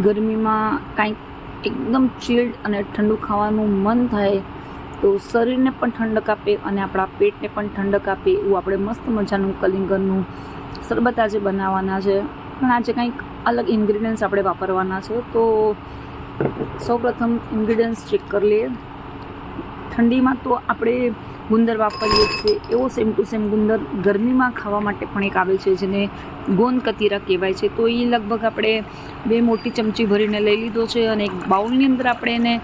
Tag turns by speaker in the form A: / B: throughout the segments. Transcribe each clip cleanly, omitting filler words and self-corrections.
A: ગરમીમાં કાંઈક એકદમ ચીલ્ડ અને ઠંડુ ખાવાનું મન થાય તો શરીરને પણ ઠંડક આપે અને આપણા પેટને પણ ઠંડક આપે એવું આપણે મસ્ત મજાનું કલિંગરનું શરબત આજે બનાવવાના છે. પણ આજે કંઈક અલગ ઇન્ગ્રીડિયન્ટ્સ આપણે વાપરવાના છે. તો સૌપ્રથમ ઇન્ગ્રીડિયન્ટ્સ ચેક કરી લઈએ. ઠંડીમાં તો આપણે ગુંદર વાપરીએ છીએ, એવો સેમ ટુ સેમ ગુંદર ગરમીમાં ખાવા માટે પણ એક આવે છે જેને ગોંદ કતીરા કહેવાય છે. તો એ લગભગ આપણે 2 મોટી ચમચી ભરીને લઈ લીધો છે અને એક બાઉલની અંદર આપણે એને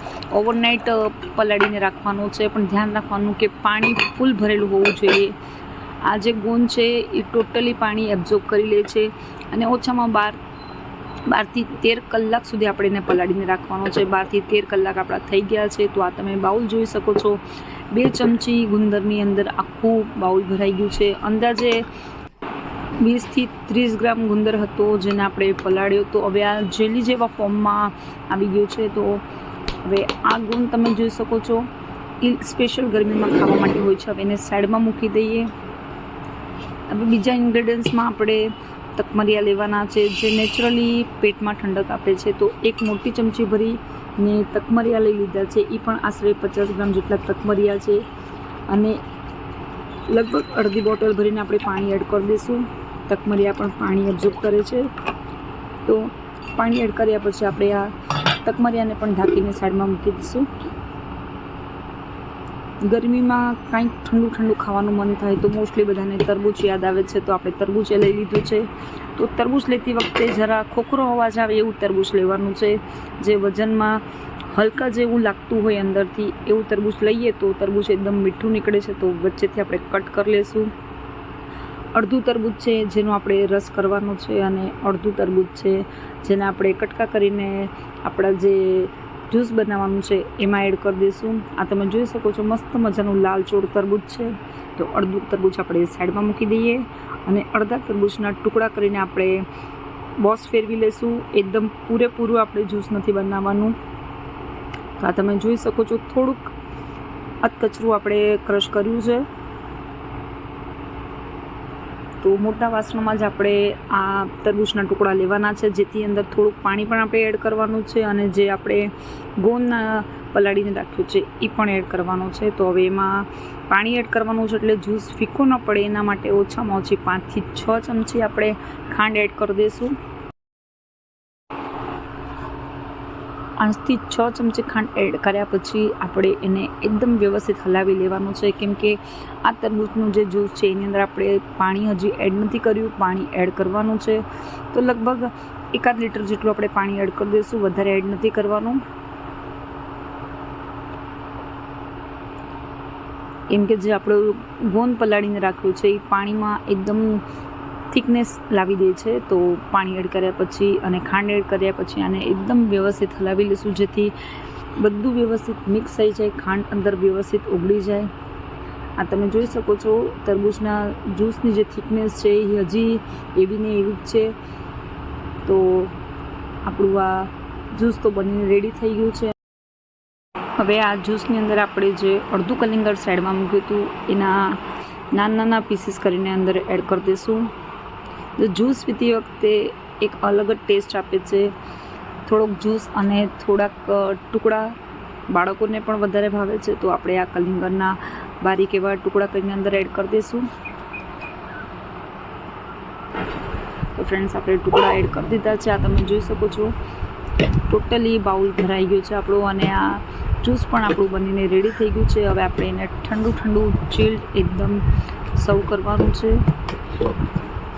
A: ઓવરનાઇટ પલાળીને રાખવાનું છે. પણ ધ્યાન રાખવાનું કે પાણી ફૂલ ભરેલું હોવું જોઈએ. આ જે ગોંદ છે એ ટોટલી પાણી એબ્ઝોર્બ કરી લે છે અને ઓછામાં 12થી 13 કલાક સુધી આપણે એને પલાળીને રાખવાનો છે. 12થી 13 કલાક આપણા થઈ ગયા છે. તો આ તમે બાઉલ જોઈ શકો છો. 2 ચમચી ગુંદરની અંદર આખું બાઉલ ભરાઈ ગયું છે. અંદાજે 20થી 30 ગ્રામ ગુંદર હતો જેને આપણે પલાળ્યો. તો હવે આ જેલી જેવા ફોર્મમાં આવી ગયું છે. તો હવે આ ગુંદ તમે જોઈ શકો છો એ સ્પેશિયલ ગરમીમાં ખાવા માટે હોય છે. હવે એને સાઈડમાં મૂકી દઈએ. હવે બીજા ઇન્ગ્રેડિયન્ટ્સમાં આપણે તકમરિયા લેવાના છે જે નેચરલી પેટમાં ઠંડક આપે છે. તો એક મોટી ચમચી ભરીને તકમરિયા લઈ લીધા છે. એ પણ આશરે 50 ગ્રામ જેટલા તકમરિયા છે અને લગભગ અડધી બોટલ ભરીને આપણે પાણી એડ કરી દઈશું. તકમરિયા પણ પાણી એબ્ઝોર્બ કરે છે. તો પાણી એડ કર્યા પછી આપણે આ તકમરિયાને પણ ઢાંકીને સાઈડમાં મૂકી દઈશું. ગરમીમાં કાંઈક ઠંડુ ખાવાનું મન થાય તો મોસ્ટલી બધાને તરબૂચ યાદ આવે છે. તો આપણે તરબૂચ લઈ લીધું છે. તો તરબૂચ લેતી વખતે જરા ખોખરો અવાજ આવે એવું તરબૂચ લેવાનું છે. જે વજનમાં હલકા જેવું લાગતું હોય અંદરથી એવું તરબૂચ લઈએ તો તરબૂચ એકદમ મીઠું નીકળે છે. તો વચ્ચેથી આપણે કટ કરી લેશું. અડધું તરબૂચ છે જેનો આપણે રસ કરવાનો છે અને અડધું તરબૂચ છે જેને આપણે કટકા કરીને આપણા જે જ્યુસ બનાવવાનું છે એમાં એડ કરી દઈશું. આ તમે જોઈ શકો છો મસ્ત મજાનું લાલચોળ તરબૂચ છે. તો અડધું તરબૂચ આપણે સાઈડમાં મૂકી દઈએ અને અડધા તરબૂચના ટુકડા કરીને આપણે બોસ ફેરવી લઈશું. એકદમ પૂરેપૂરું આપણે જ્યુસ નથી બનાવવાનું. તો આ તમે જોઈ શકો છો થોડુંક અધકચરું આપણે ક્રશ કર્યું છે. તો મોટા વાસણમાં જ આપણે આ તરબૂચના ટુકડા લેવાના છે જેથી અંદર થોડુંક પાણી પણ આપણે એડ કરવાનું છે અને જે આપણે ગોંદના પલાળીને રાખ્યું છે એ પણ એડ કરવાનું છે. તો હવે એમાં પાણી એડ કરવાનું છે એટલે જ્યુસ ફીકો ન પડે એના માટે ઓછામાં ઓછી 5થી 6 ચમચી આપણે ખાંડ એડ કરી દઈશું. 5થી 6 ચમચી ખાંડ એડ કર્યા પછી આપણે એને એકદમ વ્યવસ્થિત હલાવી લેવાનું છે કેમ કે આ તરબૂચનું જે જ્યુસ છે એની અંદર આપણે પાણી હજી એડ નથી કર્યું. પાણી એડ કરવાનું છે. તો લગભગ 1 લીટર જેટલું આપણે પાણી એડ કરી દઈશું. વધારે એડ નથી કરવાનું કેમ કે જે આપણે ગોંદ પલાળીને રાખ્યું છે એ પાણીમાં એકદમ થિકનેસ લાવી દે છે. તો પાણી એડ કર્યા પછી અને ખાંડ એડ કર્યા પછી આને એકદમ વ્યવસ્થિત હલાવી લઈશું જેથી બધું વ્યવસ્થિત મિક્સ થઈ જાય, ખાંડ અંદર વ્યવસ્થિત ઓગળી જાય. આ તમે જોઈ શકો છો તરબૂચના જ્યુસની જે થિકનેસ છે એ હજી એવી ને એવી જ છે. તો આપણું આ જ્યુસ તો બનીને રેડી થઈ ગયું છે. હવે આ જ્યુસની અંદર આપણે જે અડધું કલિંગર સાઈડમાં મૂક્યું હતું એના નાના પીસીસ કરીને અંદર એડ કરી દઈશું. તો જ્યુસ પીતી વખતે એક અલગ જ ટેસ્ટ આપે છે. થોડોક જ્યુસ અને થોડાક ટુકડા બાળકોને પણ વધારે ભાવે છે. તો આપણે આ કલિંગરના બારીક એવા ટુકડા કરીને અંદર એડ કરી દઈશું. તો ફ્રેન્ડ્સ આપણે ટુકડા એડ કરી દીધા છે. આ તમે જોઈ શકો છો ટોટલી બાઉલ ભરાઈ ગયું છે આપણું અને આ જ્યુસ પણ આપણું બનીને રેડી થઈ ગયું છે. હવે આપણે એને ઠંડુ ચીલ્ડ એકદમ સર્વ કરવાનું છે.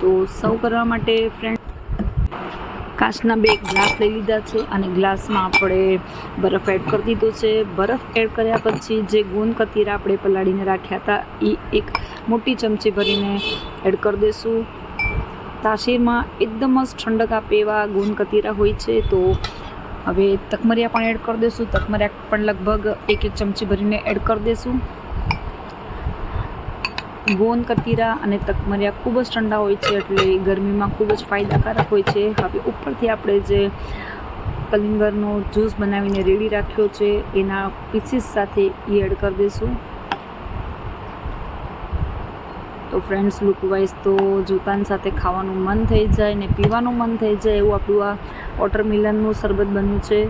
A: તો સર્વ કરવા માટે ફ્રેન્ડ કાચના 2 ગ્લાસ લઈ લીધા છે અને ગ્લાસમાં આપણે બરફ એડ કરી દીધો છે. બરફ એડ કર્યા પછી જે ગોંદ કતીરા આપણે પલાળીને રાખ્યા હતા એ એક મોટી ચમચી ભરીને એડ કરી દઈશું. તાસીરમાં એકદમ જ ઠંડક આપે એવા ગોંદ કતીરા હોય છે. તો હવે તકમરિયા પણ એડ કરી દઈશું. તકમરિયા પણ લગભગ 1 ચમચી ભરીને એડ કરી દઈશું. ગોંદ કતીરા અને તકમરિયા ખૂબ જ ઠંડા હોય છે એટલે ગરમીમાં ખૂબ જ ફાયદાકારક હોય છે. હવે ઉપરથી આપણે જે કલિંગરનો જ્યુસ બનાવીને રેડી રાખ્યો છે એના પીસીસ સાથે એ એડ કરી દઈશું. તો ફ્રેન્ડ્સ લુક વાઇઝ તો જોતાની સાથે ખાવાનું મન થઈ જાય ને પીવાનું મન થઈ જાય એવું આપણું આ વોટરમિલનનું શરબત બન્યું છે.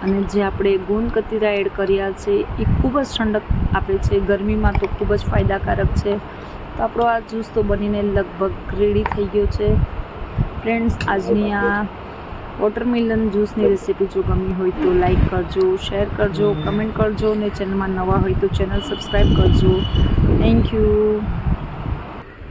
A: અને જે આપણે ગોંદ કતીરા એડ કર્યા છે એ ખૂબ જ ઠંડક આપે છે, ગરમીમાં તો ખૂબ જ ફાયદાકારક છે. તો આપણો આ જ્યુસ તો બનીને લગભગ રેડી થઈ ગયો છે. ફ્રેન્ડ્સ, આજની આ વોટરમિલન જ્યુસની રેસીપી જો ગમી હોય તો લાઈક કરજો, શેર કરજો, કમેન્ટ કરજો, ને ચેનલમાં નવા હોય તો ચેનલ સબસ્ક્રાઈબ કરજો. Thank you.